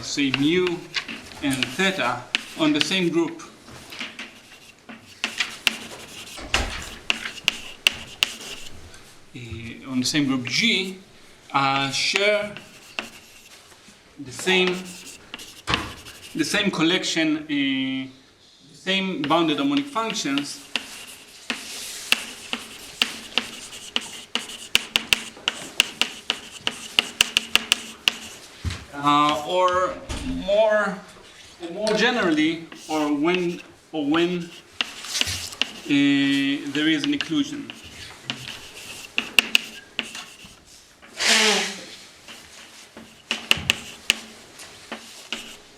say mu and theta on the same group. On the same group G share the same collection, the same bounded harmonic functions or more generally, or when there is an inclusion.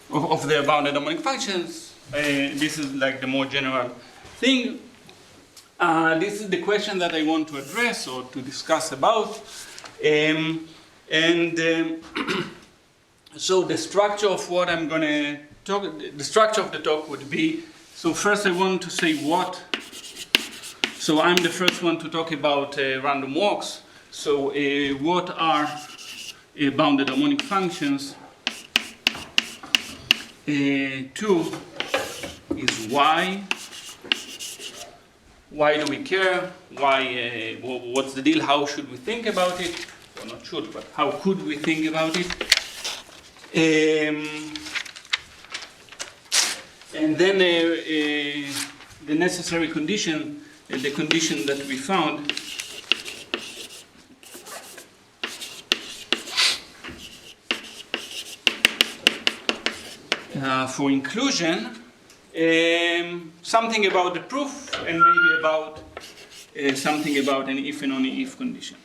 Of the bounded harmonic functions. This is like the more general thing. This is the question that I want to address or to discuss about. So the structure of what I'm going to talk, the structure of the talk would be, so first I want to say what, so I'm the first one to talk about random walks. So what are bounded harmonic functions? Two is why. Why do we care? Why? What's the deal? How should we think about it? Well, not should, but how could we think about it? And then the necessary condition, the condition that we found. For inclusion, something about the proof, and maybe about something about an if and only if condition.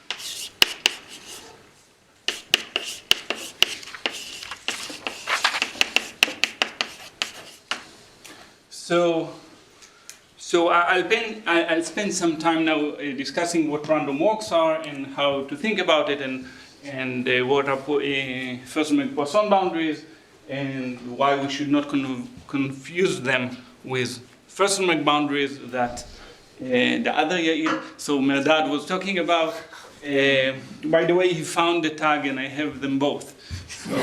So I'll spend some time now discussing what random walks are and how to think about it, and what are first-order Poisson boundaries, and why we should not confuse them with first-order boundaries that the other Yair, so Merdad, was talking about. By the way, he found the tag, and I have them both. So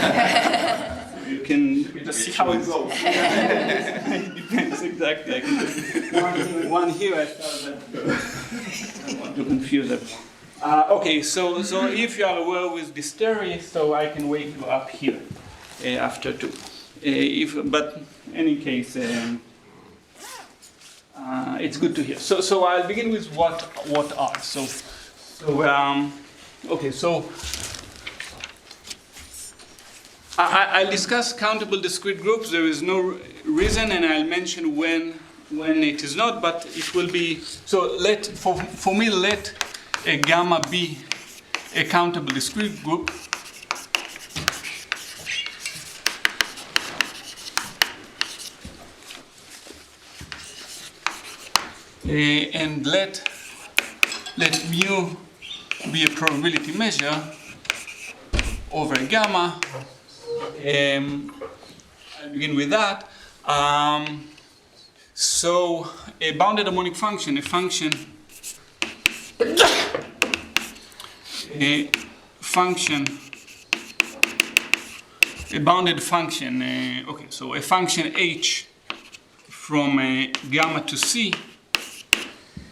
you can just see how it goes. It depends exactly. I can do one here. I thought that I don't want to confuse it. Okay, so if you are aware with this theory, so I can wake you up here. After 2. But in any case, it's good to hear. So I'll begin with what are. Okay, so I'll discuss countable discrete groups. There is no reason, and I'll mention when it is not, but it will be. So for me, let a gamma be a countable discrete group. And let mu be a probability measure over gamma. I'll begin with that. So a bounded harmonic function, a bounded function. Okay, so a function h from gamma to c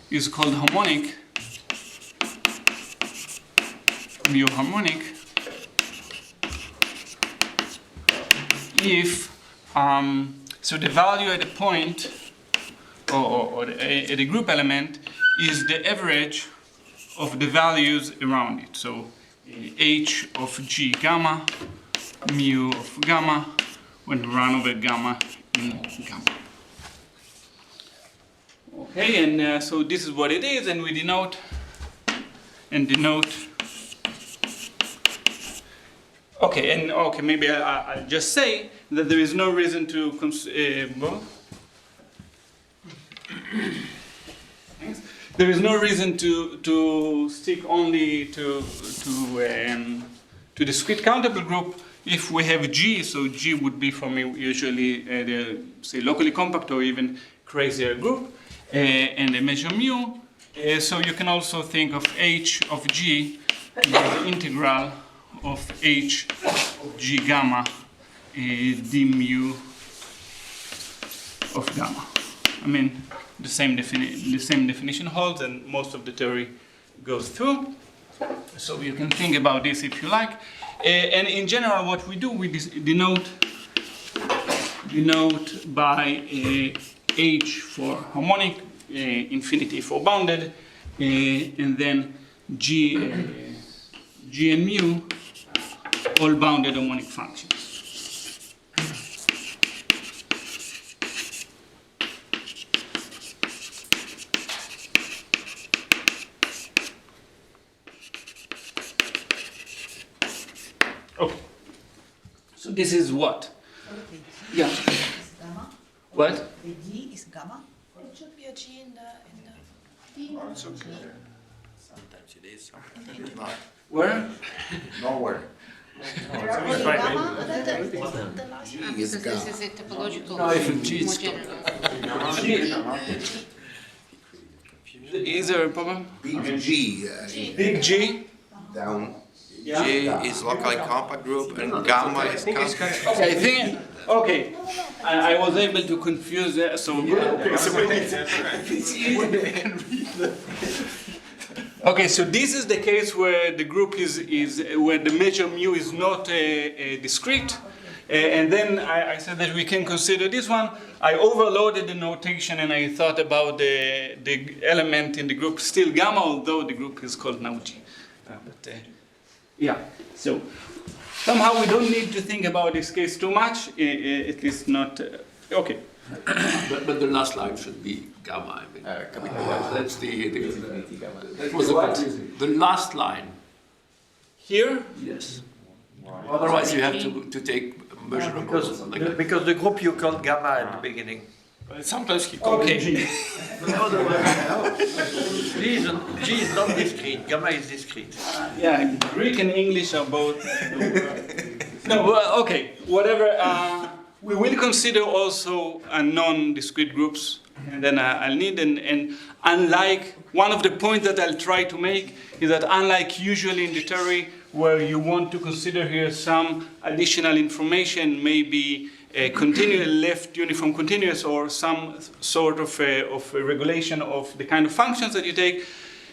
is called harmonic, mu harmonic, if so the value at a point or at a group element is the average of the values around it. So h of g gamma, mu of gamma, when we run over gamma in gamma. Okay, and so this is what it is, and we denote. Okay, maybe I'll just say that there is no reason to there is no reason to stick only to discrete countable group if we have G. So G would be for me usually the say locally compact or even crazier group. And a measure mu, so you can also think of h of g as the integral of H of G gamma d mu of gamma. I mean, the same definition holds, and most of the theory goes through. So you can think about this if you like. And in general, what we do, we denote by H for harmonic, infinity for bounded, and then G and mu, all bounded harmonic functions. Okay. So this is what? Yeah. Gamma. What? The D is gamma. It should be a G in the Sometimes it is, sometimes it's not. Where? Nowhere. the last G Because is this gamma. is a topological, No, if G more is general. Is there a problem? Big G. Big G? Down. Yeah. G is locally compact group and gamma is compact. Okay, I think, okay, I was able to confuse that, so okay, so this is the case where the group is where the measure mu is not discrete, and then I said that we can consider this one. I overloaded the notation and I thought about the element in the group still gamma, although the group is called now G. Yeah, so somehow we don't need to think about this case too much, at least not, okay. But the last line should be gamma. I mean, that's that was the last line. Here? Yes. Otherwise, you have to take measurables. Like that. Because the group you called gamma at the beginning. Sometimes you call it G. G is not discrete, gamma is discrete. Yeah, Greek and English are both. No, well, okay, whatever. We will consider also non-discrete groups, and then I'll need, and unlike, one of the points that I'll try to make is that unlike usually in the theory, where you want to consider here some additional information, maybe a continuous left uniform continuous or some sort of a regulation of the kind of functions that you take,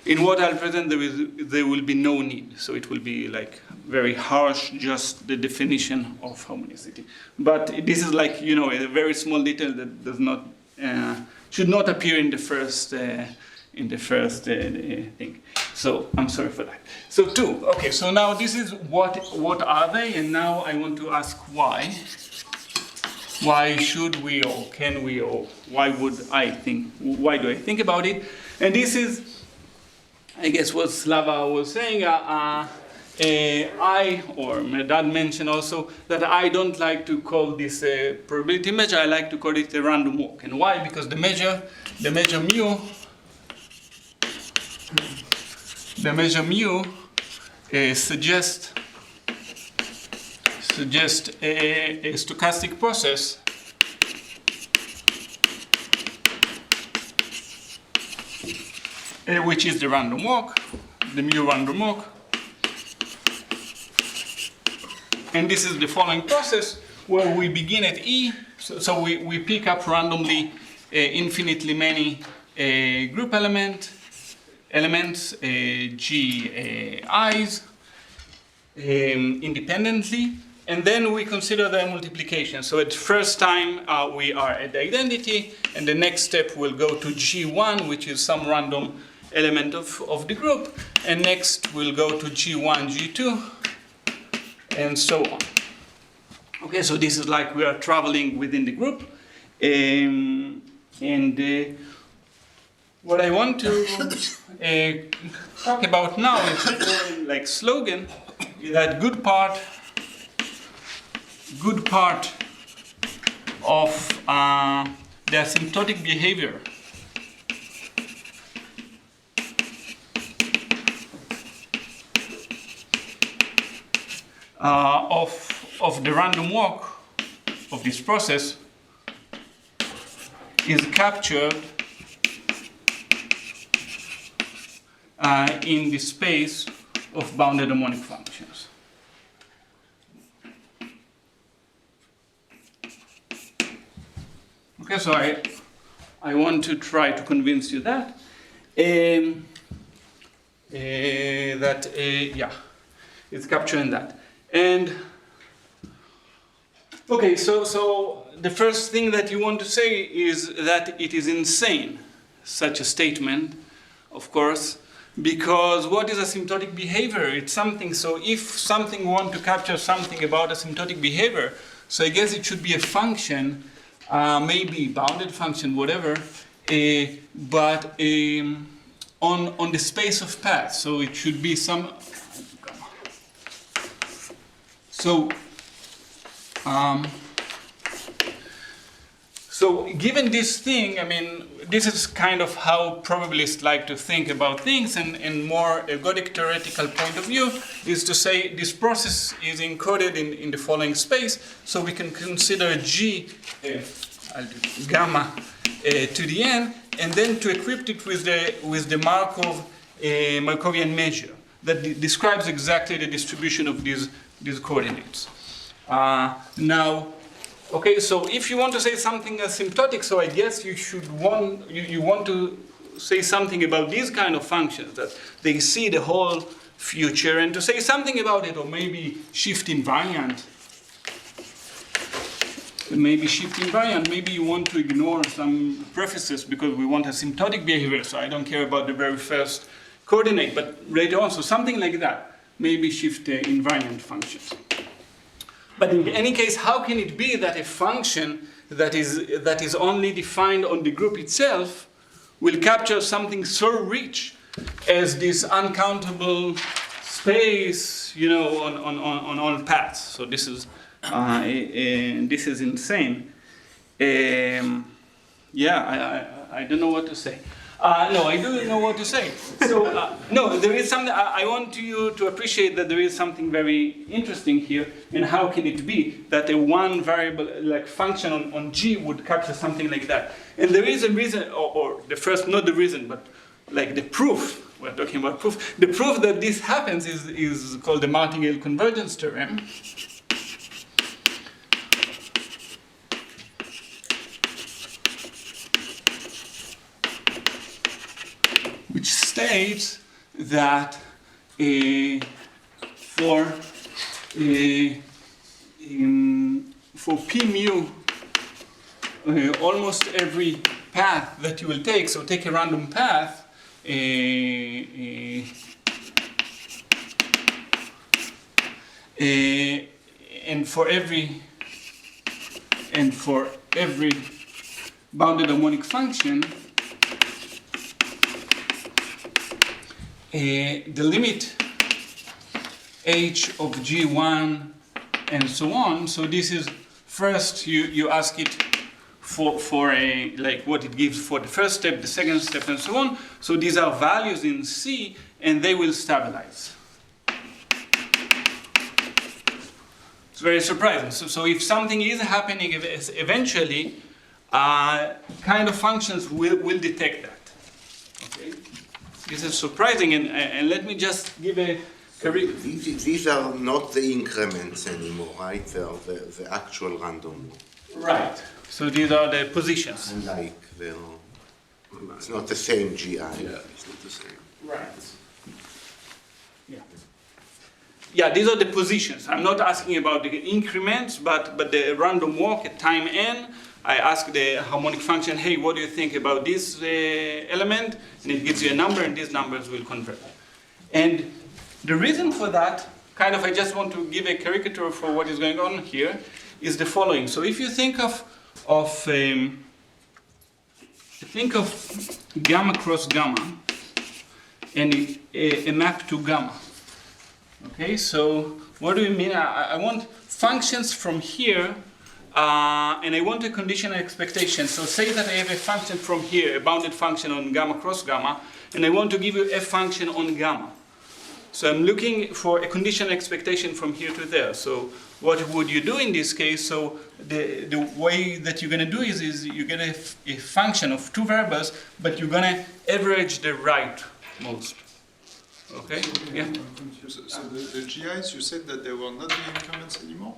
in what I'll present there will be no need. So it will be like very harsh, just the definition of harmonicity. But this is like, you know, a very small detail that does not, should not appear in the first thing. So I'm sorry for that. So two, okay, so now this is what are they, and now I want to ask why. Why should we, or can we, or why do I think about it? And this is, I guess, what Slava was saying. I, or my dad mentioned also, that I don't like to call this a probability measure, I like to call it a random walk. And why? Because the measure mu suggests a stochastic process which is the random walk, the mu random walk. And this is the following process where we begin at E, so we pick up randomly infinitely many group elements, G i's, independently, and then we consider their multiplication. So at first time we are at the identity, and the next step will go to G1, which is some random element of the group, and next we'll go to G1, G2, and so on. Okay, so this is like we are traveling within the group, and what I want to talk about now is like slogan, is that good part of the asymptotic behavior of the random walk of this process is captured in the space of bounded harmonic functions. Okay, so I want to try to convince you that yeah, it's capturing that. And okay, so the first thing that you want to say is that it is insane, such a statement, of course, because what is asymptotic behavior? It's something, so if something want to capture something about asymptotic behavior, so I guess it should be a function, maybe bounded function, whatever, but on the space of paths. So it should be some. So given this thing, I mean, this is kind of how probabilists like to think about things, and more ergodic theoretical point of view is to say this process is encoded in the following space, so we can consider G, I'll do gamma to the n, and then to equip it with the Markovian measure that describes exactly the distribution of these coordinates. Now, okay, so if you want to say something asymptotic, so I guess you should you want to say something about these kind of functions, that they see the whole future, and to say something about it, or maybe shift invariant. Maybe you want to ignore some prefaces because we want asymptotic behavior, so I don't care about the very first coordinate, but later on, so something like that, maybe shift invariant functions. But in any case, how can it be that a function that is only defined on the group itself will capture something so rich as this uncountable space, you know, on all paths? So this is insane. Yeah, I don't know what to say. No, I do know what to say. So, no, there is something, I want you to appreciate that there is something very interesting here, and how can it be that a one variable, like function on G would capture something like that? And there is a reason, or the first, not the reason, but like the proof, we're talking about proof. The proof that this happens is called the martingale convergence theorem. Which states that for P mu, almost every path that you will take, so take a random path, and for every bounded harmonic function, the limit h of G1 and so on. So this is first you ask it for a, like what it gives for the first step, the second step, and so on. So these are values in C, and they will stabilize. It's very surprising. So if something is happening eventually, kind of functions will detect that. Okay. This is surprising, and let me just give a... These are not the increments anymore, right? They are the actual random. Right. So these are the positions. Unlike it's not the same GI. Yeah, it's not the same. Right. Yeah. Yeah, these are the positions. I'm not asking about the increments, but the random walk at time n. I ask the harmonic function, hey, what do you think about this element? And it gives you a number, and these numbers will convert. And the reason for that, kind of, I just want to give a caricature for what is going on here, is the following. So if you think of gamma cross gamma and a map to gamma. Okay, so what do you mean? I want functions from here. And I want a conditional expectation. So say that I have a function from here, a bounded function on gamma cross gamma, and I want to give you a function on gamma. So I'm looking for a conditional expectation from here to there. So what would you do in this case? So the way that you're going to do is you get a function of two variables, but you're going to average the rightmost. Okay? Yeah. So the GIs, you said that they were not the increments anymore?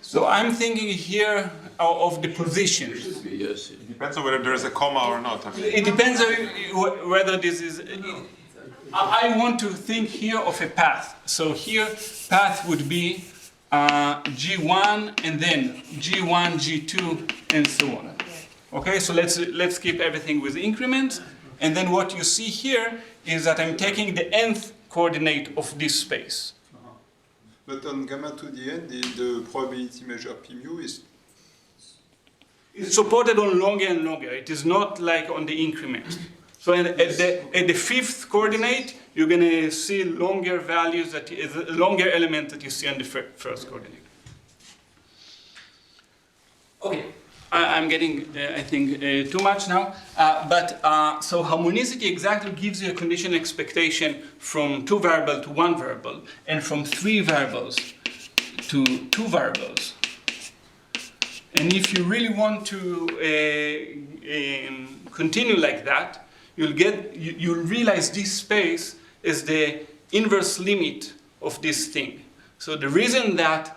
So I'm thinking here of the position. Should be, yes. Depends on whether there is a comma or not. It depends on whether this is. I want to think here of a path. So here, path would be G1 and then G1, G2, and so on. Okay, so let's keep everything with increments. And then what you see here is that I'm taking the nth coordinate of this space. But on gamma to the n, the probability measure p mu is It's supported on longer and longer. It is not like on the increment. So at the fifth coordinate, you're going to see longer values, that is a longer element that you see on the first coordinate. Okay, I'm getting, I think, too much now. So harmonicity exactly gives you a condition expectation from 2 variable to 1 variable, and from 3 variables to 2 variables. And if you really want to continue like that, you'll realize this space is the inverse limit of this thing. So the reason that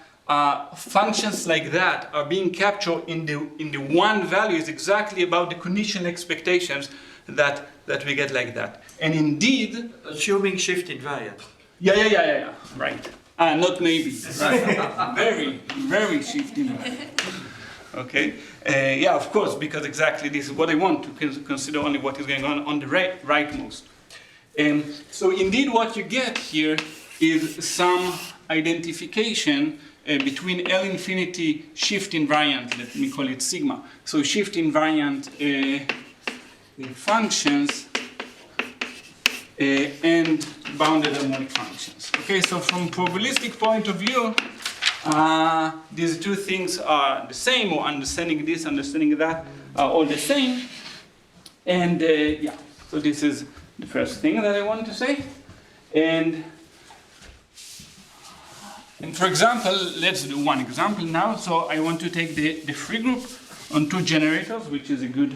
functions like that are being captured in the one value is exactly about the conditional expectations that we get like that. And indeed, Assuming shift invariant. yeah, right. Not maybe, right. very shifting. Okay, yeah, of course, because exactly this is what I want to consider only what is going on the rightmost. So indeed what you get here is some identification between L infinity shift invariant, let me call it sigma. So shift invariant functions and bounded harmonic functions. Okay, so from probabilistic point of view, these two things are the same, or understanding this, understanding that, are all the same. And yeah, so this is the first thing that I want to say. And for example, let's do one example now. So I want to take the free group on 2 generators, which is a good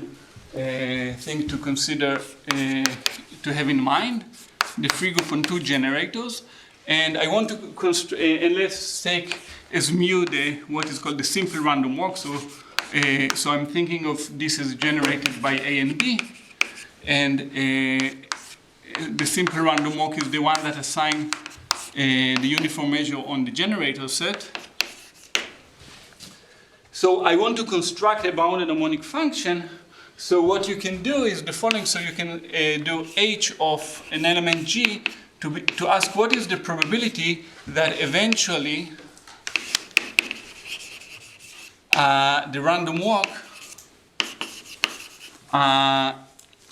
thing to consider, to have in mind. The free group on 2 generators. And I want to and let's take as mu what is called the simple random walk. So I'm thinking of this as generated by A and B, and the simple random walk is the one that assigns the uniform measure on the generator set. So I want to construct a bounded harmonic function. So what you can do is the following. So you can do H of an element G to ask what is the probability that eventually the random walk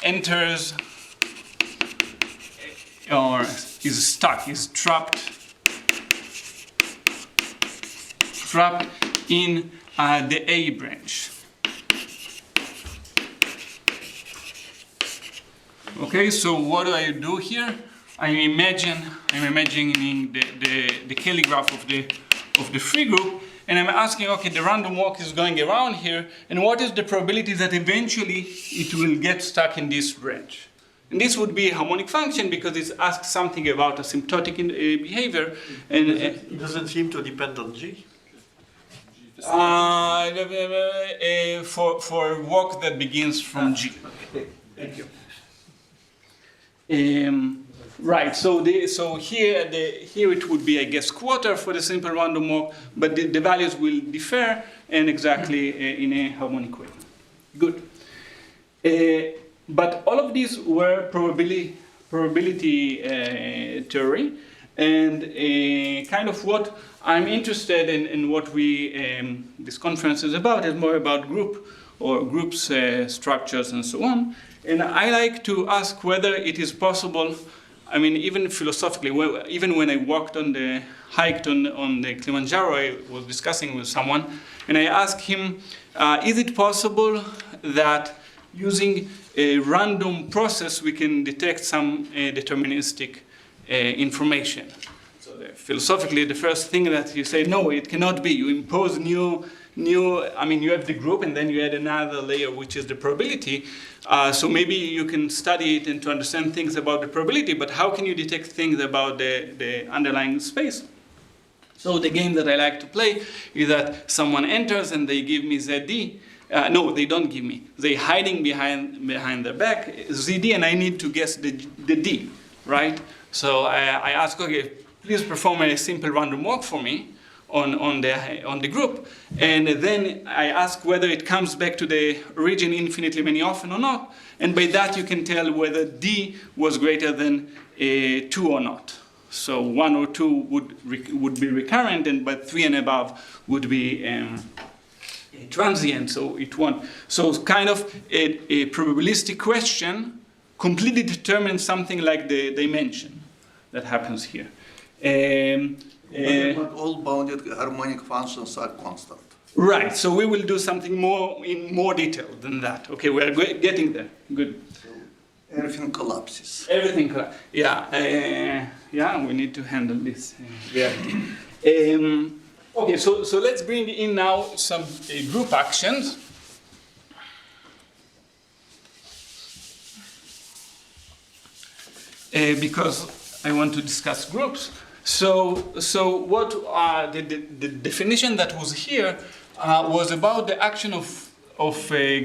enters or is stuck, is trapped in the A branch. Okay, so what do I do here? I'm imagining the Kelly graph of the free group, and I'm asking, okay, the random walk is going around here, and what is the probability that eventually it will get stuck in this branch? And this would be a harmonic function because it asks something about asymptotic behavior, and It doesn't seem to depend on G. for a walk that begins from G. Thank you. Right, so here it would be, I guess, quarter for the simple random walk, but the values will differ and exactly in a harmonic way. Good. But all of these were probability theory, and kind of what I'm interested in what this conference is about is more about groups, structures, and so on. And I like to ask whether it is possible. I mean, even philosophically, even when I hiked on the Kilimanjaro, I was discussing with someone, and I asked him, is it possible that using a random process we can detect some deterministic information? So philosophically, the first thing that you say, no, it cannot be. You impose new, I mean, you have the group, and then you add another layer, which is the probability. So maybe you can study it and to understand things about the probability, but how can you detect things about the underlying space? So the game that I like to play is that someone enters and they give me ZD. No, they don't give me. They're hiding behind their back, ZD, and I need to guess the D, right? So I ask, okay, please perform a simple random walk for me on the group, and then I ask whether it comes back to the origin infinitely many often or not, and by that you can tell whether D was greater than 2 or not. So 1 or 2 would be recurrent, but 3 and above would be transient, so it won't. So it's kind of a probabilistic question completely determines something like the dimension that happens here. But all bounded harmonic functions are constant. Right, so we will do something in more detail than that. Okay, we are getting there. Good. Everything collapses. Everything correct. Yeah, we need to handle this. Okay, so let's bring in now some group actions. Because I want to discuss groups. So what the definition that was here was about the action of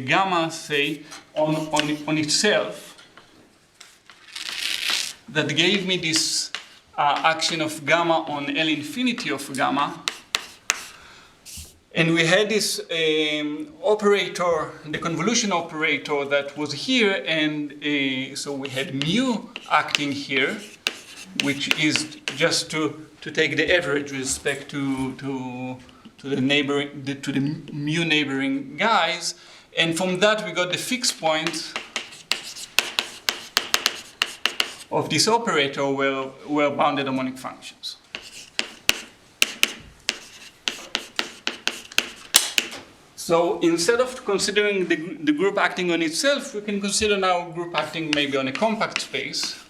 gamma, say, on itself. That gave me this action of gamma on L infinity of gamma. And we had this operator, the convolution operator that was here, and so we had mu acting here, which is just to take the average with respect to the neighboring, to the mu neighboring guys, and from that we got the fixed point of this operator were bounded harmonic functions. So instead of considering the group acting on itself, we can consider now group acting maybe on a compact space,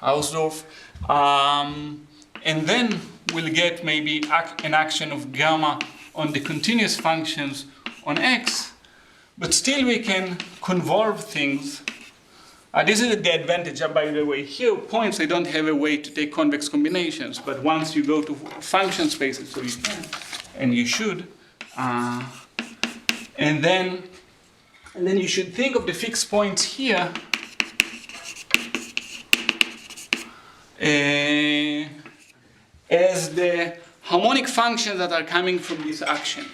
Hausdorff, and then we'll get maybe an action of gamma on the continuous functions on X, but still we can convolve things. This is the advantage, by the way. Here, points, they don't have a way to take convex combinations, but once you go to function spaces, so you can, and you should, and then you should think of the fixed points here as the harmonic functions that are coming from this action.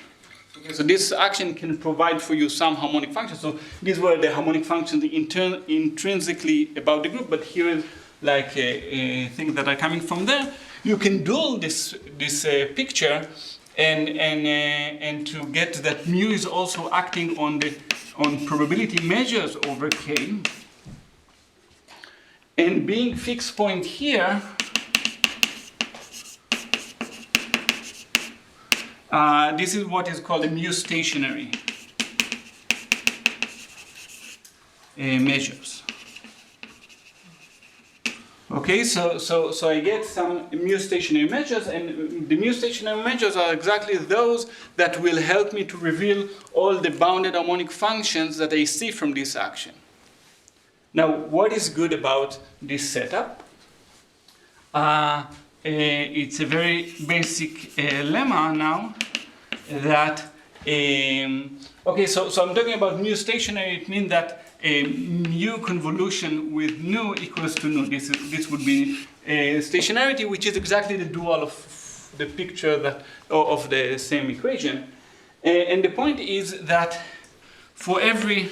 Okay, so this action can provide for you some harmonic functions. So these were the harmonic functions intrinsically about the group, but here is like things that are coming from there. You can dual this picture and to get that mu is also acting on probability measures over K. And being fixed point here, this is what is called a mu stationary measures. Okay, so I get some mu stationary measures, and the mu stationary measures are exactly those that will help me to reveal all the bounded harmonic functions that I see from this action. Now, what is good about this setup? It's a very basic lemma now that, okay, so I'm talking about mu stationary. It means that mu convolution with nu equals to nu. This would be stationarity, which is exactly the dual of the picture that, of the same equation. And the point is that for every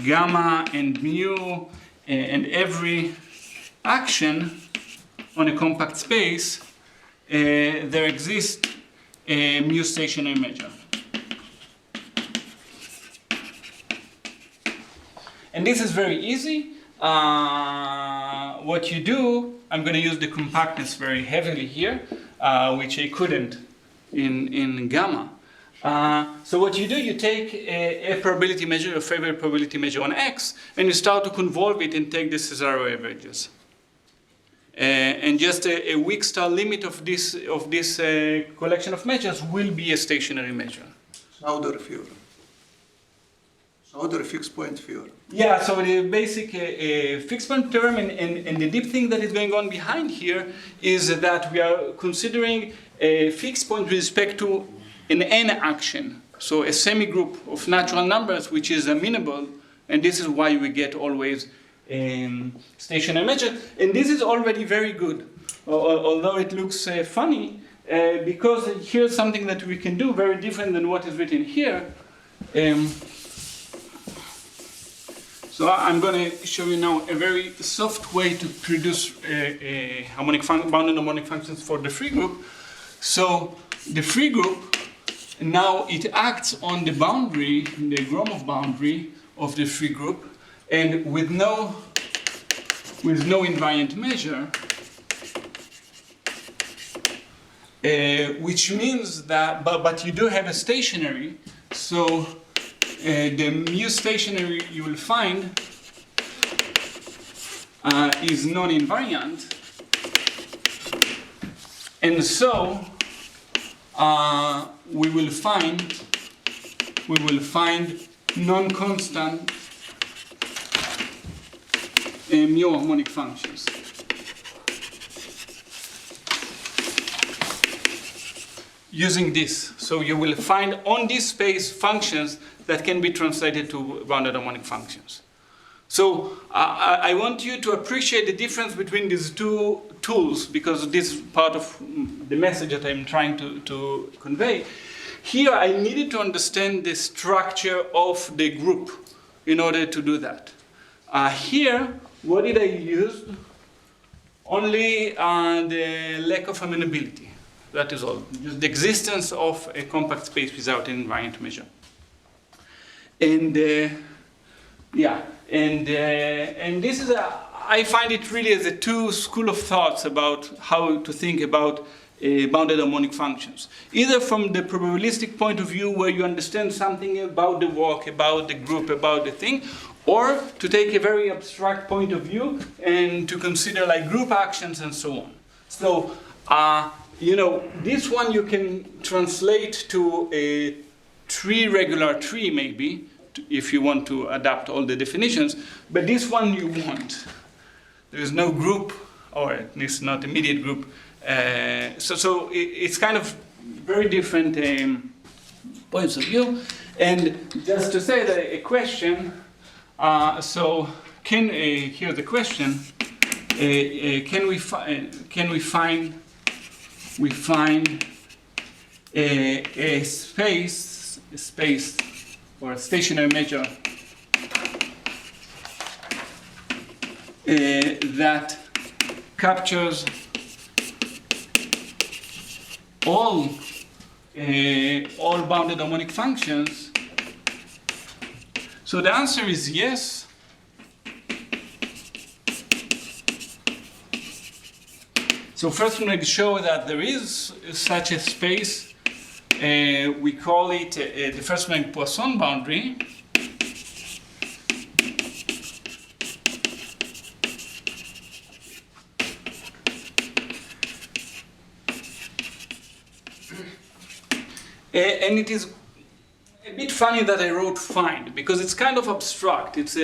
gamma and mu and every action on a compact space, there exists a mu stationary measure. And this is very easy. What you do, I'm going to use the compactness very heavily here, which I couldn't in gamma. So what you do, you take a probability measure, a favorite probability measure on X, and you start to convolve it and take the Cesaro averages. And just a weak star limit of this collection of measures will be a stationary measure. Sauder theorem. Other fixed point theorem. Yeah, so the basic fixed point theorem and the deep thing that is going on behind here is that we are considering a fixed point with respect to an n action. So a semi-group of natural numbers which is amenable, and this is why we get always stationary measure. And this is already very good, although it looks funny, because here's something that we can do very different than what is written here. So I'm going to show you now a very soft way to produce bounded harmonic functions for the free group. So the free group, now it acts on the boundary, the Gromov boundary of the free group, and with no invariant measure, which means that, but you do have a stationary, so the mu stationary you will find is non-invariant, and so we will find non-constant mu harmonic functions. Using this, so you will find on this space functions that can be translated to bounded harmonic functions. So I want you to appreciate the difference between these two tools, because this is part of the message that I'm trying to convey. Here I needed to understand the structure of the group in order to do that. Here, what did I use? Only the lack of amenability. That is all. Just the existence of a compact space without an invariant measure. And and this is I find it really as a two school of thoughts about how to think about bounded harmonic functions. Either from the probabilistic point of view, where you understand something about the work, about the group, about the thing, or to take a very abstract point of view and to consider like group actions and so on. So, this one you can translate to a regular tree maybe, if you want to adapt all the definitions, but this one you won't. There is no group, or at least not immediate group. So it's kind of very different points of view. And just to say that a question, here's the question: can we find a space or a stationary measure that captures all bounded harmonic functions? So the answer is yes. So first I'm going to show that there is such a space. We call it the first Poisson boundary. And it is a bit funny that I wrote find, because it's kind of abstract. It's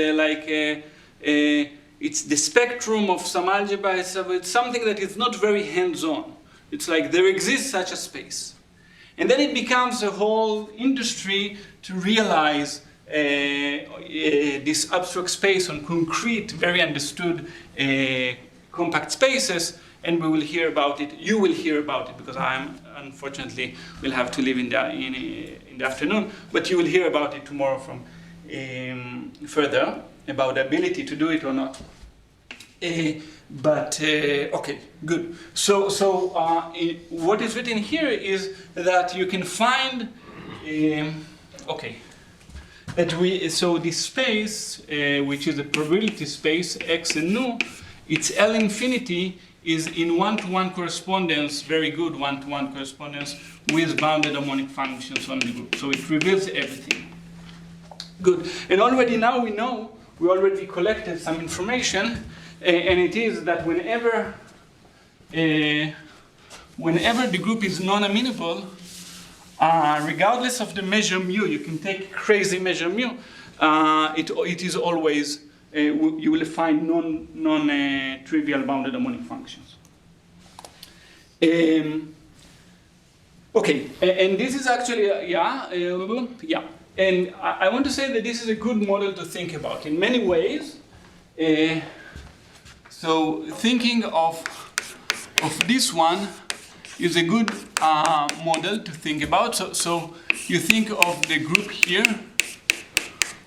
it's the spectrum of some algebra. It's something that is not very hands-on. It's like there exists such a space. And then it becomes a whole industry to realize this abstract space on concrete, very understood compact spaces, and we will hear about it. You will hear about it, because I unfortunately will have to leave in the afternoon, but you will hear about it tomorrow from further, about the ability to do it or not. Okay, good. So what is written here is that you can find, this space, which is a probability space, X and nu, its L infinity is in one-to-one correspondence, very good one-to-one correspondence with bounded harmonic functions on the group. So it reveals everything. Good. And already now we know, we already collected some information, and it is that whenever the group is non-amenable, regardless of the measure mu, you can take crazy measure mu, it is always, you will find non-trivial bounded harmonic functions. Okay, and this is actually, yeah. And I want to say that this is a good model to think about in many ways. So thinking of this one is a good model to think about. So you think of the group here,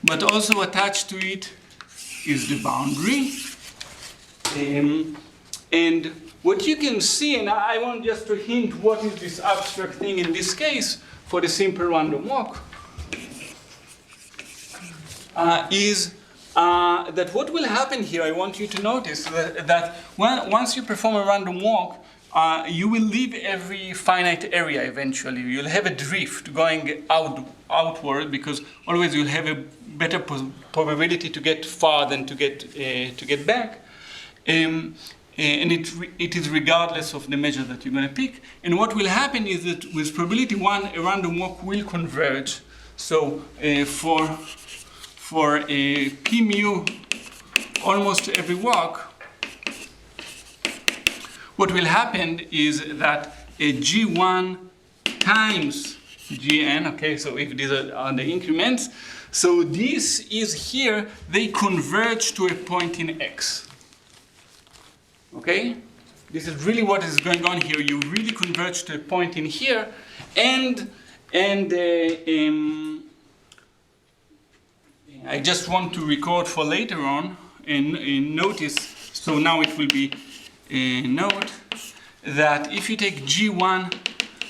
but also attached to it is the boundary. And what you can see, and I want just to hint what is this abstract thing in this case for the simple random walk, is that what will happen here, I want you to notice that once you perform a random walk, you will leave every finite area eventually. You'll have a drift going outward because always you'll have a better probability to get far than to get back. And it is regardless of the measure that you're going to pick. And what will happen is that with probability 1, a random walk will converge. So for a p mu, almost every walk, what will happen is that a g1 times gn, okay, so if these are the increments, so this is here, they converge to a point in x. Okay? This is really what is going on here. You really converge to a point in here, and I just want to record for later on and notice, so now it will be note that if you take G1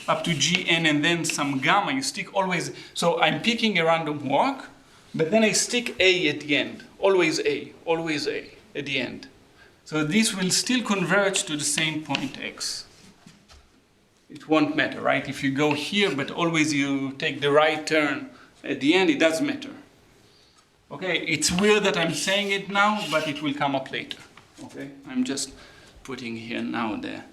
up to Gn and then some gamma, you stick always, so I'm picking a random walk, but then I stick A at the end, always A at the end. So this will still converge to the same point x. It won't matter, right? If you go here, but always you take the right turn at the end, it does matter. Okay, it's weird that I'm saying it now, but it will come up later. Okay, I'm just putting here now there.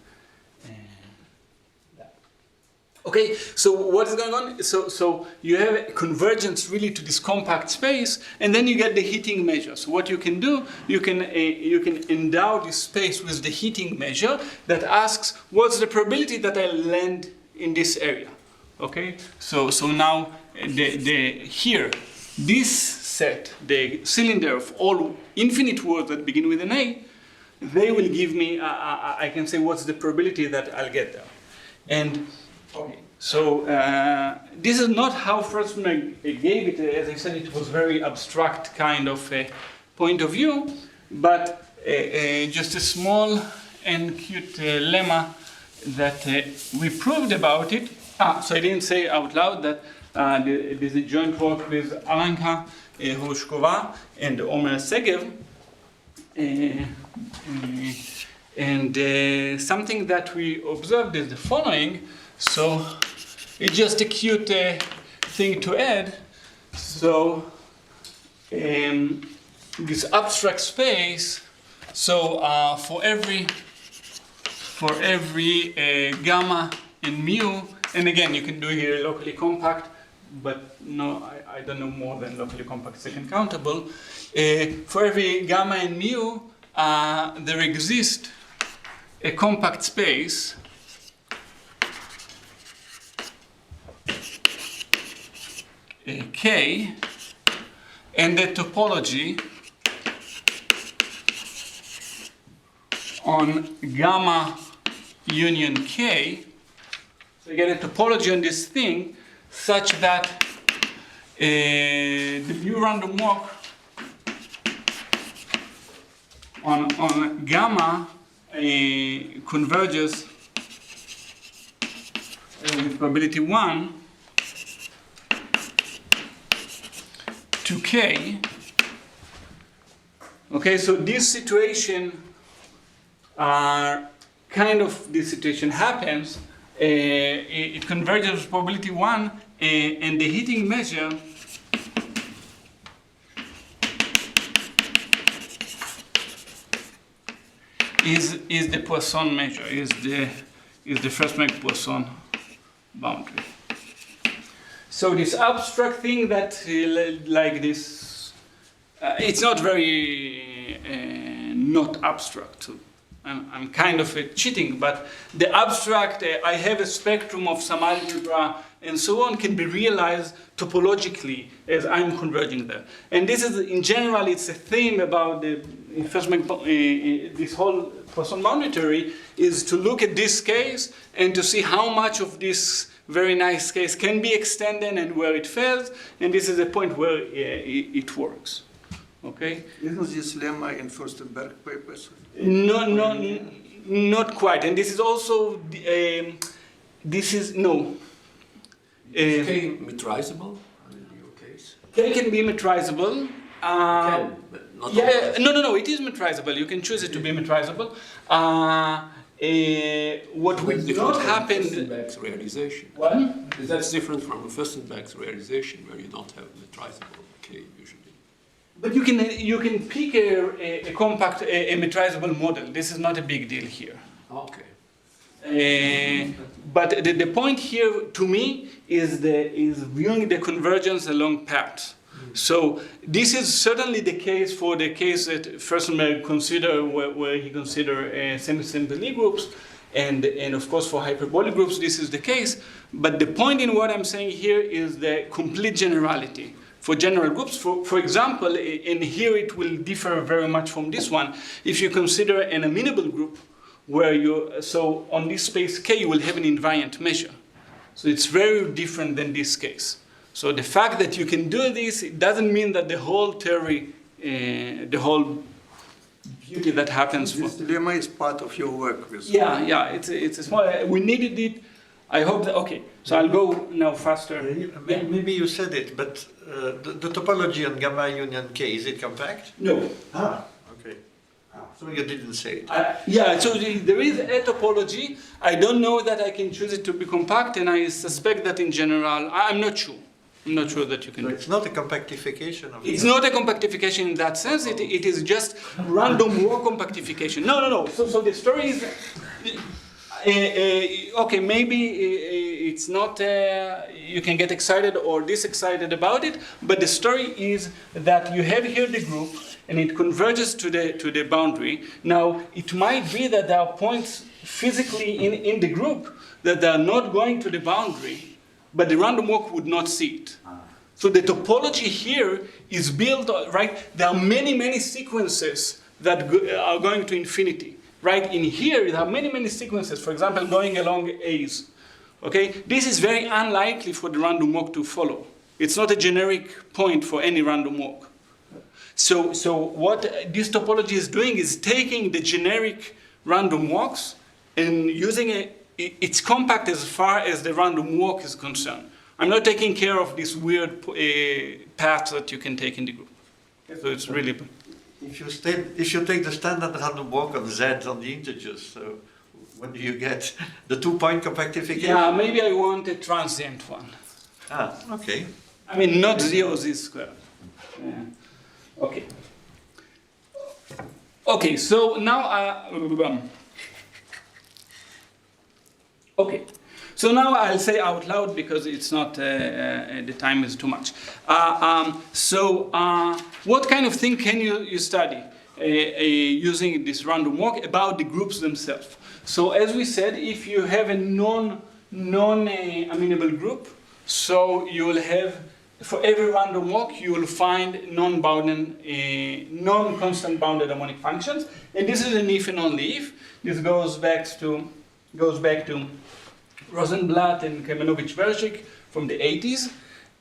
Okay, so what is going on? So you have a convergence really to this compact space, and then you get the heating measure. So what you can do, you can endow this space with the heating measure that asks what's the probability that I land in this area. Okay, so now here this set, the cylinder of all infinite words that begin with an A, they will give me I can say what's the probability that I'll get there. And okay, so this is not how Fresman gave it. As I said, it was very abstract kind of point of view, but just a small and cute lemma that we proved about it. So I didn't say out loud that there's a joint work with Aranka Hrushkova and Omer Segev. And something that we observed is the following. So it's just a cute thing to add. So this abstract space. So for every gamma and mu, and again you can do here locally compact, but no, I don't know more than locally compact second countable. For every gamma and mu, there exists a compact space K, and the topology on gamma union K. So you get a topology on this thing such that the new random walk on gamma converges with probability 1 to K. Okay, so this situation this situation happens. It converges with probability 1, and the heating measure is the Poisson measure, is the Fresman-Poisson boundary. So this abstract thing that like this It's not very not abstract. So I'm kind of cheating, but the abstract, I have a spectrum of some algebra and so on, can be realized topologically as I'm converging there. And this is, in general, it's a theme about the this whole Poisson boundary theory, is to look at this case and to see how much of this very nice case can be extended and where it fails. And this is a point where it works. Okay? Isn't this lemma in Furstenberg papers? No, not quite. And this is also, this is, no. Is K metrizable in your case? K can be metrizable. Can, but not Yeah, always. no, it is metrizable. You can choose it to be metrizable. What would not happen... Furstenberg's realization. What? That's different from a Furstenberg's realization, where you don't have metrizable K usually. But you can pick a compact, a metrizable model. This is not a big deal here. Okay. But the point here, to me, is viewing the convergence along paths. So this is certainly the case for the case that Furstenberg considered, where he considered semi-simple Lie groups, and of course for hyperbolic groups this is the case. But the point in what I'm saying here is the complete generality. For general groups, for example, and here it will differ very much from this one, if you consider an amenable group, where so on this space K you will have an invariant measure. So it's very different than this case. So the fact that you can do this, it doesn't mean that the whole theory, the whole beauty that happens. This lemma is part of your work with. Yeah, it's a small, we needed it. I hope that, okay, so I'll go now faster. Maybe you said it, but the topology on gamma union K, is it compact? No. Okay. So you didn't say it. Yeah, so there is a topology. I don't know that I can choose it to be compact, and I suspect that in general, I'm not sure. I'm not sure that you can. So it's not a compactification of. It's not a compactification in that sense. It is just random walk compactification. No. So the story is. Okay, maybe it's not, you can get excited or disexcited about it, but the story is that you have here the group and it converges to the boundary. Now, it might be that there are points physically in the group that are not going to the boundary, but the random walk would not see it. So the topology here is built, right? There are many sequences that are going to infinity. Right in here, there are many sequences, for example, going along A's. Okay? This is very unlikely for the random walk to follow. It's not a generic point for any random walk. So what this topology is doing is taking the generic random walks and using it's compact as far as the random walk is concerned. I'm not taking care of this weird paths that you can take in the group. So it's really... If you take the standard random walk on Z on the integers, so when do you get the 2-point compactification? Yeah, maybe I want a transient one. Okay. I mean, not 0 z squared. Yeah. Okay. Okay, so now okay. So now I'll say out loud because it's not, the time is too much. What kind of thing can you study using this random walk about the groups themselves? So as we said, if you have a non-amenable group, so you will have, for every random walk, you will find non-constant bounded harmonic functions. And this is an if and only if. This goes back to Rosenblatt and Kamenovich-Vershik from the 80s,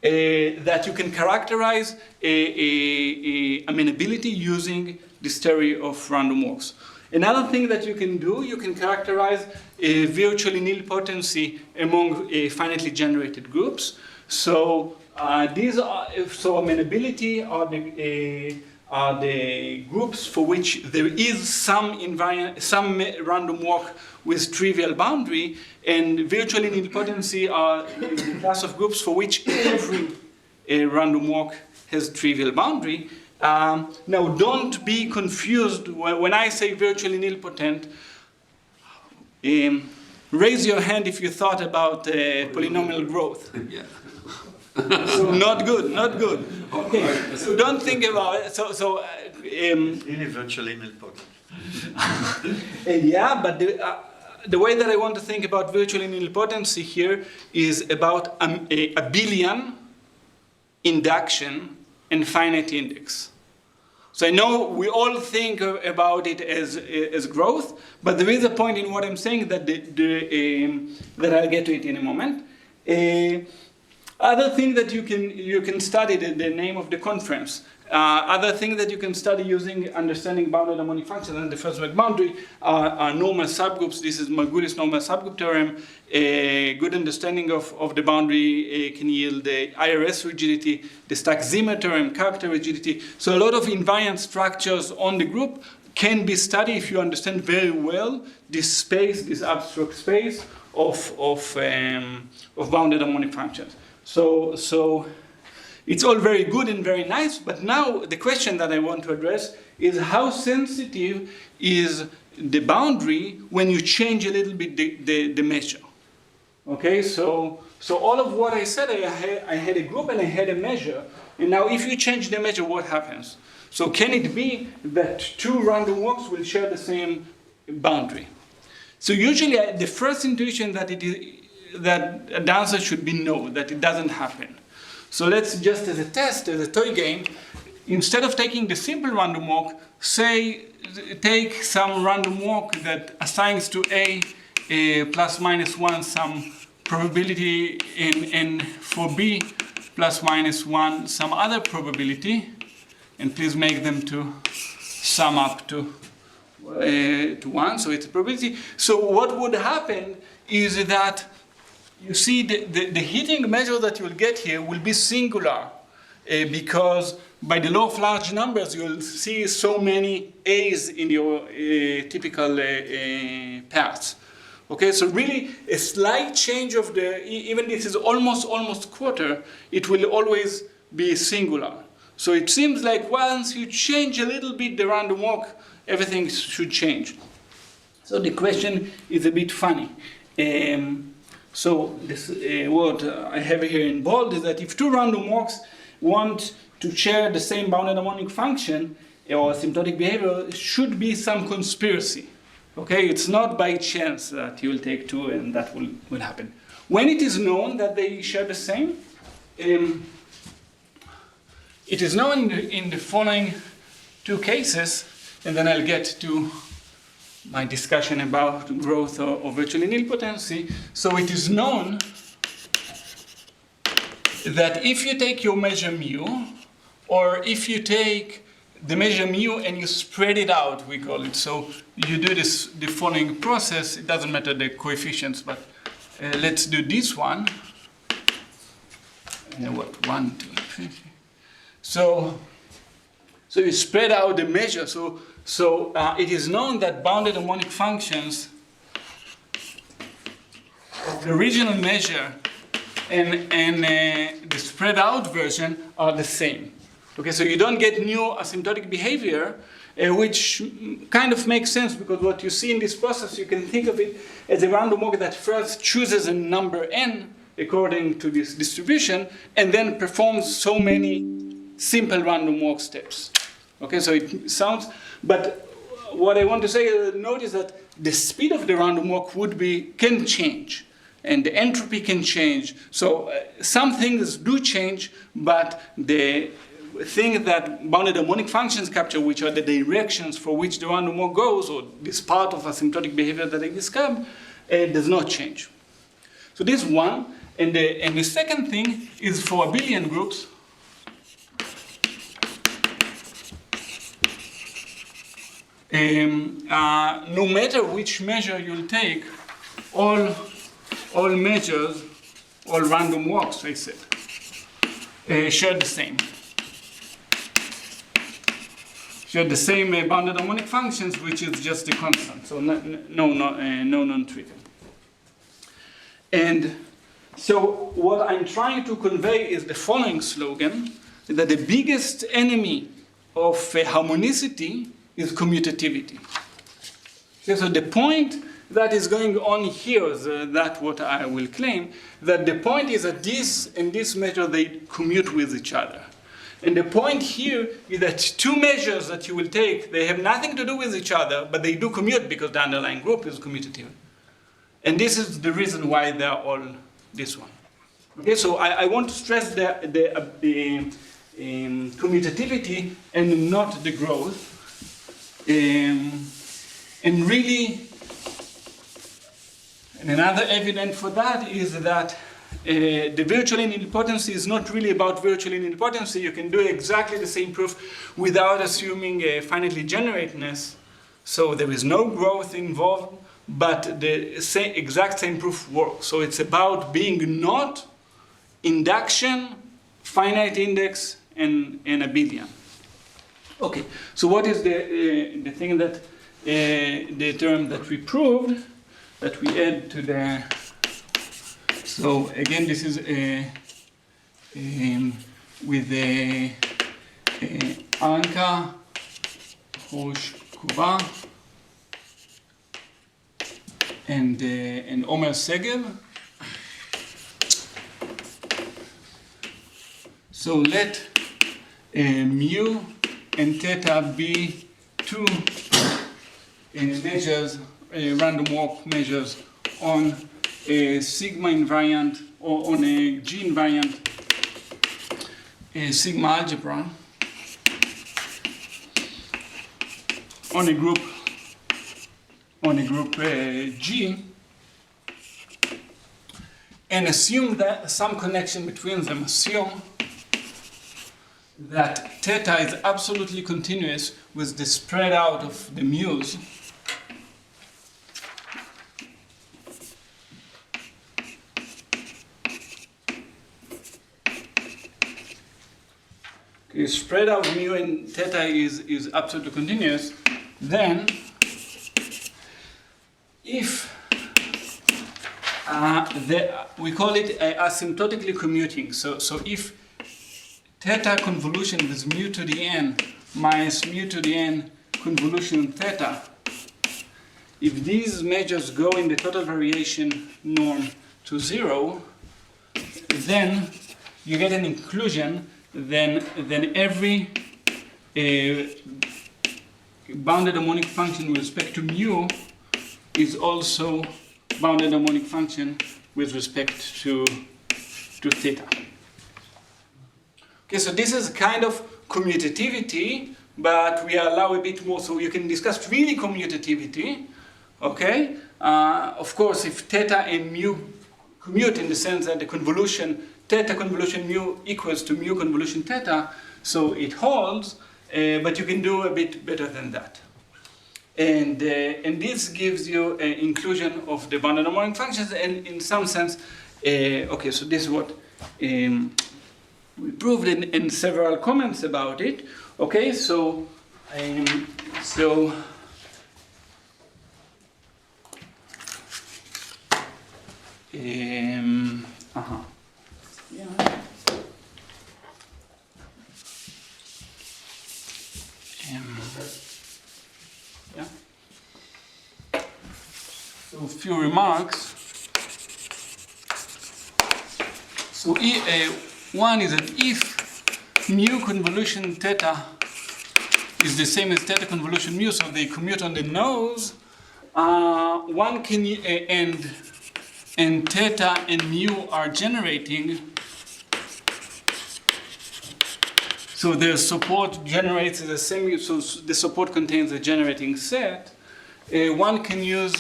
that you can characterize amenability using this theory of random walks. Another thing that you can do, you can characterize a virtually nil potency among finitely generated groups. So amenability are the groups for which there is some random walk with trivial boundary, and virtually nilpotency are the class of groups for which every random walk has trivial boundary. Now, don't be confused when I say virtually nilpotent. Raise your hand if you thought about polynomial growth. Yeah. So not good. Okay, so don't think about it. Really virtually nilpotent. Yeah, but the way that I want to think about virtual nilpotency here is about a abelian induction and finite index. So I know we all think about it as growth, but there is a point in what I'm saying that that I'll get to it in a moment. Other thing that you can study, the name of the conference. Other things that you can study using understanding bounded harmonic functions and the Felsberg boundary are normal subgroups. This is Margulis' normal subgroup theorem. A good understanding of the boundary can yield the IRS rigidity, the Stack-Zimmer theorem, character rigidity. So a lot of invariant structures on the group can be studied if you understand very well this space, this abstract space of bounded harmonic functions. So it's all very good and very nice, but now the question that I want to address is how sensitive is the boundary when you change a little bit the measure. Okay, so all of what I said, I had a group and I had a measure, and now if you change the measure, what happens? So can it be that two random walks will share the same boundary? So usually the first intuition that the answer should be no, that it doesn't happen. So let's just as a test, as a toy game, instead of taking the simple random walk, say take some random walk that assigns to A plus minus 1 some probability and for B plus minus 1 some other probability, and please make them to sum up to 1, so it's a probability. So what would happen is that you see the heating measure that you'll get here will be singular because by the law of large numbers you'll see so many A's in your typical paths. Okay, so really a slight change of even this is almost quarter, it will always be singular. So it seems like once you change a little bit the random walk, everything should change. So the question is a bit funny. So this, what I have here in bold is that if two random walks want to share the same bounded harmonic function or asymptotic behavior, it should be some conspiracy. Okay, it's not by chance that you'll take two and that will happen. When it is known that they share the same, it is known in the following two cases, and then I'll get to my discussion about growth of virtual nilpotency. So it is known that if you take your measure mu, or if you take the measure mu and you spread it out, we call it. So you do the following process. It doesn't matter the coefficients, but let's do this one. What, 1, 2, 3. So you spread out the measure. So it is known that bounded harmonic functions of the original measure and the spread out version are the same. Okay, so you don't get new asymptotic behavior, which kind of makes sense because what you see in this process, you can think of it as a random walk that first chooses a number n according to this distribution and then performs so many simple random walk steps. Okay, so it sounds, but what I want to say, notice that the speed of the random walk can change, and the entropy can change. So some things do change, but the thing that bounded harmonic functions capture, which are the directions for which the random walk goes, or this part of asymptotic behavior that I described, does not change. So this one, and the second thing is for abelian groups. No matter which measure you'll take, all measures, all random walks, I said, share the same. Share the same bounded harmonic functions, which is just a constant, so no non-trivial. And so what I'm trying to convey is the following slogan, that the biggest enemy of harmonicity is commutativity. Okay, so the point that is going on here is that what I will claim, that the point is that this and this measure, they commute with each other. And the point here is that two measures that you will take, they have nothing to do with each other, but they do commute because the underlying group is commutative. And this is the reason why they are all this one. Okay, so I want to stress the commutativity and not the growth. And really, and another evidence for that is that the virtual nilpotency is not really about virtual nilpotency. You can do exactly the same proof without assuming a finitely generateness. So there is no growth involved, but the exact same proof works. So it's about being not induction, finite index, and abelian. Okay, so what is the thing that, the term that we proved, that we add to the, so again, this is with the Anka, Rosh Kuba, and Omer Segev. So let mu and theta be two measures, random walk measures on a sigma invariant or on a G invariant sigma algebra on a group G, and assume that some connection between them. Assume that theta is absolutely continuous with the spread out of the mu's. Okay, spread out mu and theta is absolutely continuous. Then, if we call it asymptotically commuting. So if theta convolution with mu to the n minus mu to the n convolution theta, if these measures go in the total variation norm to 0, then you get an inclusion. Then every bounded harmonic function with respect to mu is also bounded harmonic function with respect to theta. Okay, so this is kind of commutativity, but we allow a bit more, so you can discuss really commutativity. Okay, of course, if theta and mu commute in the sense that the convolution theta convolution mu equals to mu convolution theta, so it holds, but you can do a bit better than that. And this gives you an inclusion of the bounded harmonic functions, and in some sense, okay, so this is what we proved in several comments about it. Okay, so so a few remarks. So one is that if mu convolution theta is the same as theta convolution mu, so they commute on the nose, one can and theta and mu are generating. So the support generates the same, so the support contains a generating set. One can use,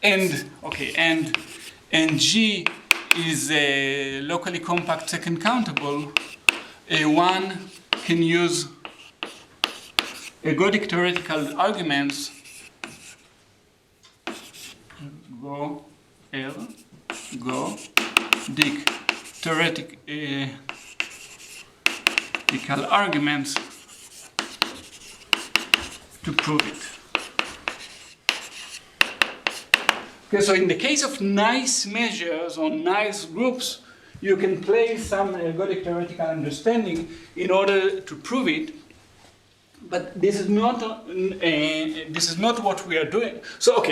and G is a locally compact second countable. One can use ergodic theoretical arguments, go L, go dic theoretical arguments to prove it. Okay, so in the case of nice measures or nice groups, you can play some ergodic theoretical understanding in order to prove it. But this is not what we are doing. So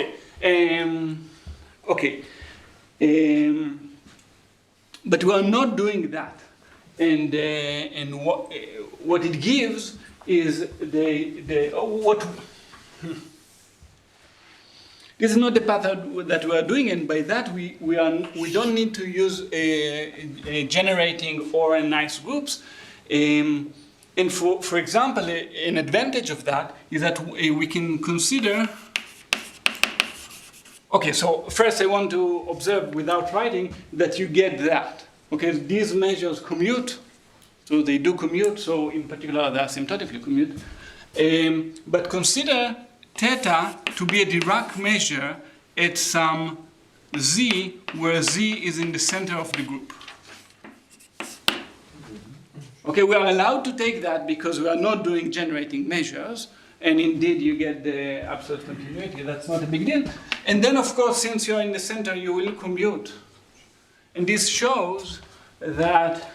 but we are not doing that. and what it gives is what. This is not the path that we are doing, and by that we don't need to use generating or nice groups. And for example, an advantage of that is that we can consider. Okay, so first I want to observe without writing that you get that. Okay, these measures commute, so they do commute. So in particular, they asymptotically commute. But consider theta to be a Dirac measure at some z, where z is in the center of the group. Okay, we are allowed to take that because we are not doing generating measures, and indeed you get the absolute continuity. That's not a big deal. And then, of course, since you're in the center, you will commute. And this shows that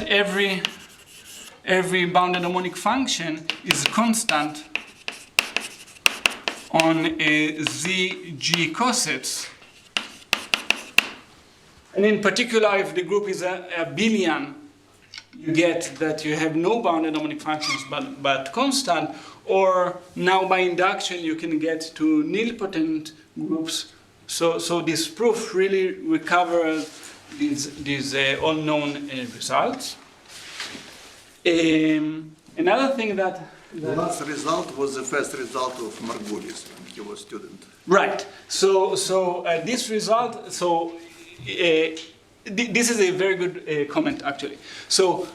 every bounded harmonic function is constant on a ZG cosets. And in particular, if the group is a billion, you get that you have no bounded harmonic functions but constant, or now by induction you can get to nilpotent groups. So this proof really recovers these all known results. Another thing that The last result was the first result of Margulis when he was student. right. So this result. This is a very good comment, actually. So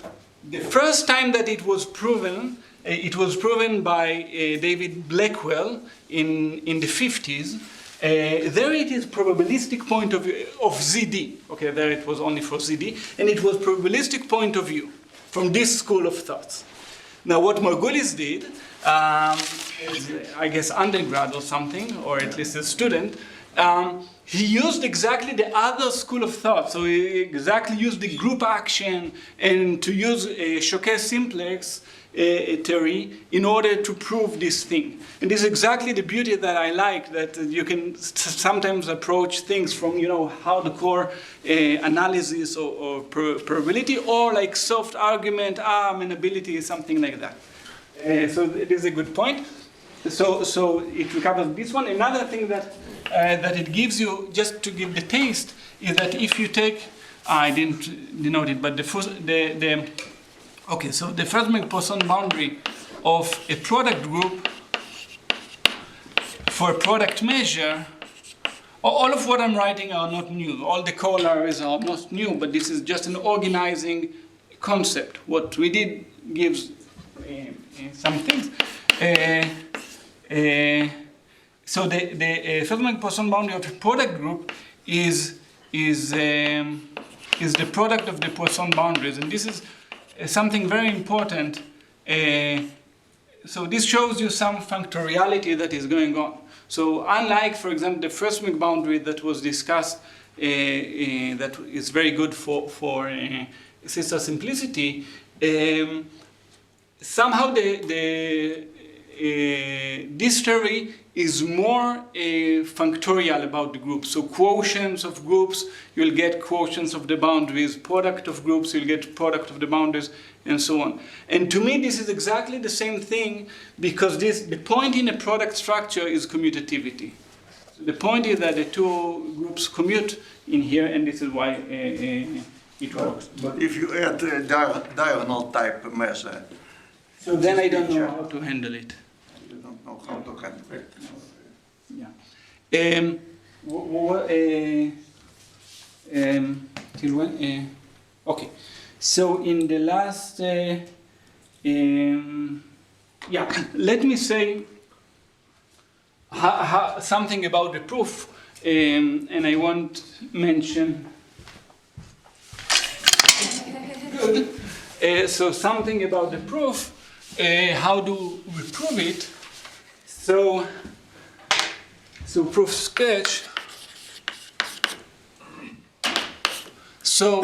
the first time that it was proven by David Blackwell in the 50s. There it is probabilistic point of view of ZD. Okay, there it was only for ZD, and it was probabilistic point of view from this school of thoughts. Now, what Margulis did, I guess undergrad or something, or at least a student, he used exactly the other school of thought. So he exactly used the group action and to use a Choquet simplex theory in order to prove this thing. And this is exactly the beauty that I like, that you can sometimes approach things from, hardcore analysis or probability, or like soft argument, amenability, something like that. So it is a good point. So it recovers this one. Another thing that it gives you, just to give the taste, is that if you take, I didn't denote it, but okay, so the Fresnel-Poisson boundary of a product group for a product measure, all of what I'm writing are not new. All the corollaries are not new, but this is just an organizing concept. What we did gives some things. So the Fresnel-Poisson boundary of a product group is the product of the Poisson boundaries, and this is something very important. So this shows you some functoriality that is going on. So unlike, for example, the first boundary that was discussed, that is very good for sister simplicity, somehow this theory is more functorial about the group. So quotients of groups, you'll get quotients of the boundaries. Product of groups, you'll get product of the boundaries, and so on. And to me, this is exactly the same thing, because the point in a product structure is commutativity. So the point is that the two groups commute in here, and this is why it works. But if you add a diagonal type measure, So then I don't know how to handle it. you don't know how to handle it. Yeah. Till when? Okay. So in the last, let me say something about the proof, and I won't mention. Good. So something about the proof. How do we prove it? So proof sketch. So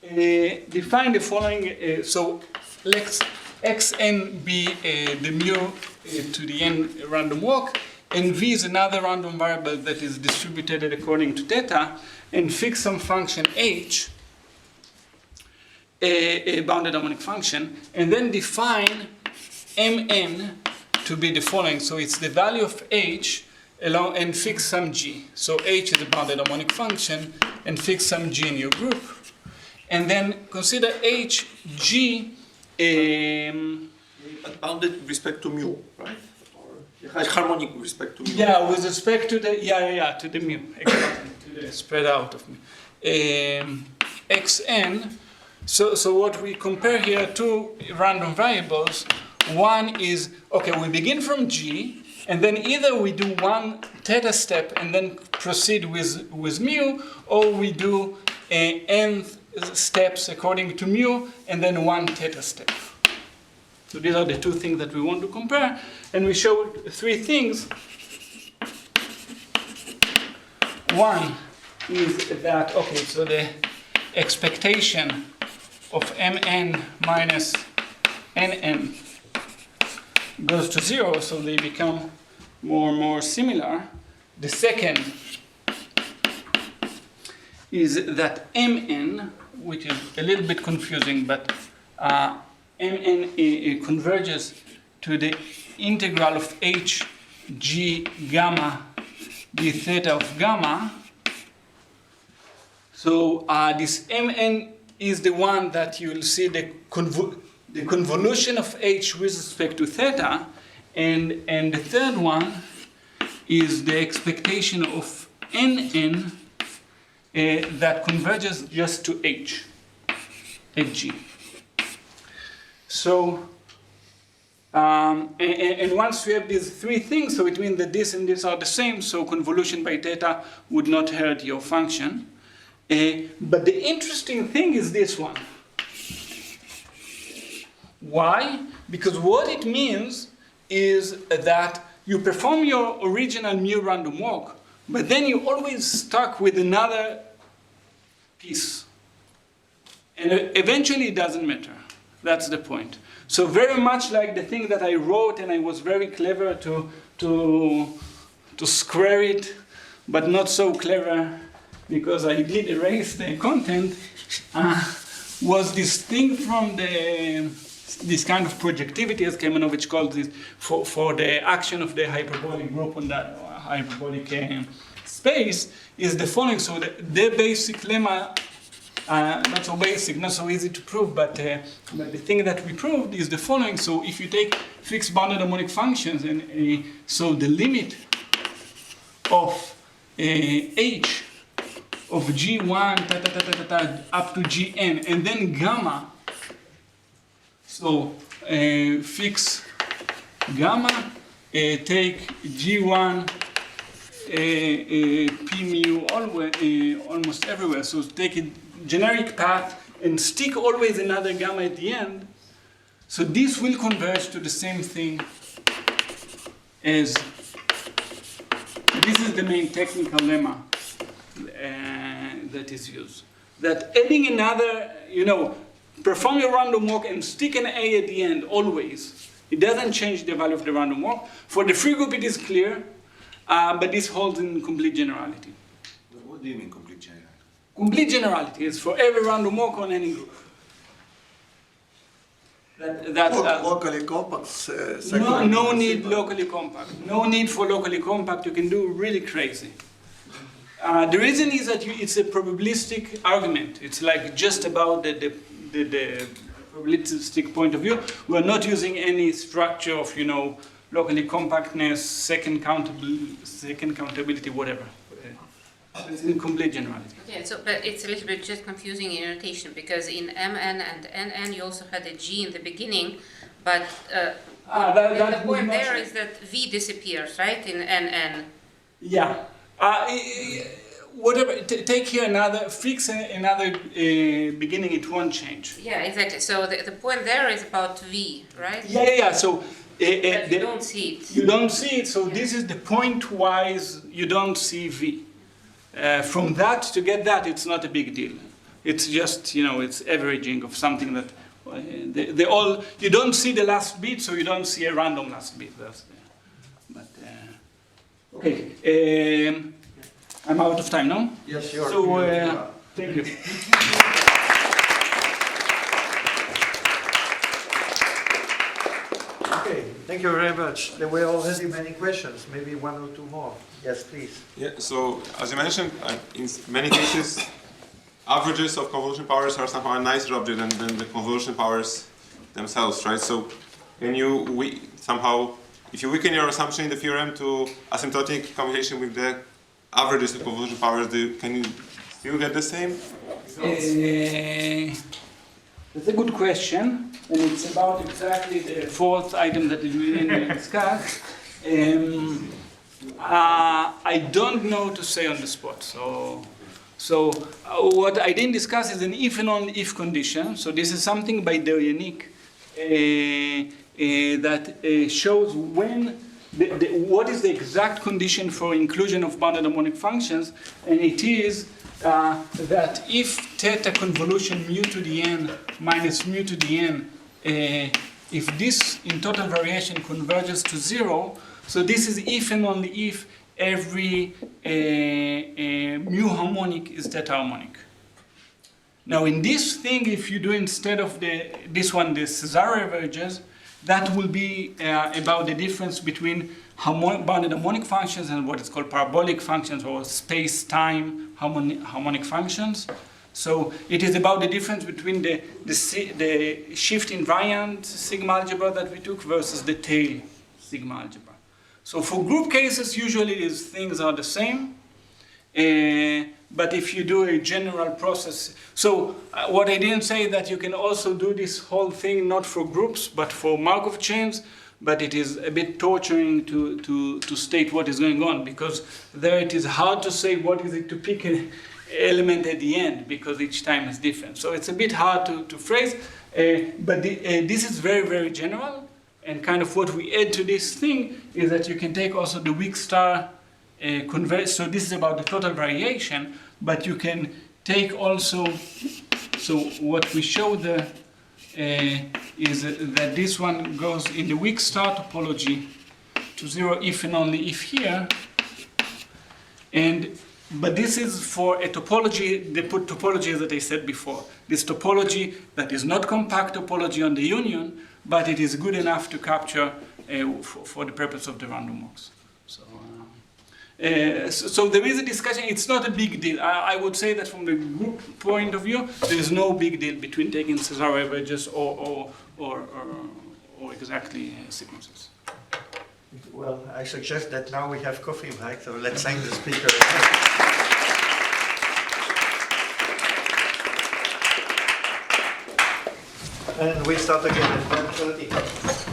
define the following. So let xn be the mu to the n random walk, and v is another random variable that is distributed according to theta, and fix some function h. a bounded harmonic function, and then define Mn to be the following. So it's the value of h along and fix some g. So h is a bounded harmonic function, and fix some g in your group. And then consider hg Bounded with respect to mu, right? Or harmonic with respect to mu. Yeah, with respect to the to the mu, exactly, to the spread out of mu. Xn. So what we compare here, two random variables. One is, okay, we begin from g, and then either we do one theta step and then proceed with mu, or we do n steps according to mu and then one theta step. So these are the two things that we want to compare, and we showed three things. One is that, okay, so the expectation of Mn minus Nn goes to 0, so they become more and more similar. The second is that Mn, which is a little bit confusing, but Mn converges to the integral of hg gamma d theta of gamma. So this Mn is the one that you will see the convolution of h with respect to theta, and the third one is the expectation of Nn that converges just to hg. So, and once we have these three things, so it means that this and this are the same, so convolution by theta would not hurt your function. But the interesting thing is this one. Why? Because what it means is that you perform your original mu random walk, but then you always stuck with another piece. And eventually it doesn't matter. That's the point. So very much like the thing that I wrote, and I was very clever to square it, but not so clever because I did erase the content, was this thing from this kind of projectivity, as Kamenovich calls it, for the action of the hyperbolic group on that hyperbolic space, is the following. So the basic lemma, not so basic, not so easy to prove, but the thing that we proved is the following. So if you take fixed bounded harmonic functions, and so the limit of h of g1 up to gn, and then gamma, so fix gamma, take g1 p mu almost everywhere, so take a generic path and stick always another gamma at the end, so this will converge to the same thing as, this is the main technical lemma that is used. That adding another, perform your random walk and stick an A at the end always. It doesn't change the value of the random walk. For the free group it is clear, but this holds in complete generality. What do you mean complete generality? Complete generality is for every random walk on any group. Locally compact. No need locally compact. No need for locally compact. You can do really crazy. The reason is that it's a probabilistic argument. It's like just about the probabilistic point of view. We're not using any structure of locally compactness, second countability, whatever. It's in complete generality. Okay, so but it's a little bit just confusing in notation, because in Mn and Nn you also had a G in the beginning, but the point there is that V disappears, right, in Nn. Yeah. Whatever. Take here another, fix another beginning, it won't change. Yeah, exactly. So the point there is about V, right? Yeah. So but you don't see it. You don't see it, so this is the point-wise, you don't see V. From that to get that, it's not a big deal. It's just, it's averaging of something that they all, you don't see the last bit, so you don't see a random last bit. Okay, I'm out of time now. Yes, sure. So, thank you. thank you very much. There were already many questions, maybe one or two more. Yes, please. Yeah, so as you mentioned, in many cases, averages of convolution powers are somehow a nicer object than the convolution powers themselves, right? So can you somehow, if you weaken your assumption in the theorem to asymptotic commutation with the averages of convolution powers, can you still get the same results? That's a good question, and it's about exactly the fourth item that we didn't discuss. I don't know to say on the spot. So what I didn't discuss is an if and only if condition. So this is something by Ben-Gurion that shows when what is the exact condition for inclusion of bounded harmonic functions, and it is that if theta convolution mu to the n minus mu to the n, if this in total variation converges to 0, so this is if and only if every mu harmonic is theta harmonic. Now in this thing, if you do instead of this one, the Cesare averages, that will be about the difference between bounded harmonic functions and what is called parabolic functions or space-time harmonic functions. So it is about the difference between the shift invariant sigma algebra that we took versus the tail sigma algebra. So for group cases, usually these things are the same. But if you do a general process, so what I didn't say that you can also do this whole thing not for groups, but for Markov chains, but it is a bit torturing to state what is going on, because there it is hard to say what is it to pick an element at the end, because each time is different. So it's a bit hard to phrase, but this is very, very general, and kind of what we add to this thing is that you can take also the weak star converge. So this is about the total variation, but you can take also, so what we show the is that this one goes in the weak star topology to 0 if and only if here, but this is for a topology, the topology that I said before, this topology that is not compact topology on the union, but it is good enough to capture for the purpose of the random walks. So there is a discussion. It's not a big deal. I would say that from the group point of view, there is no big deal between taking Cesare averages or exactly sequences. Well, I suggest that now we have coffee break, so let's thank the speaker. And we start again at 10:30.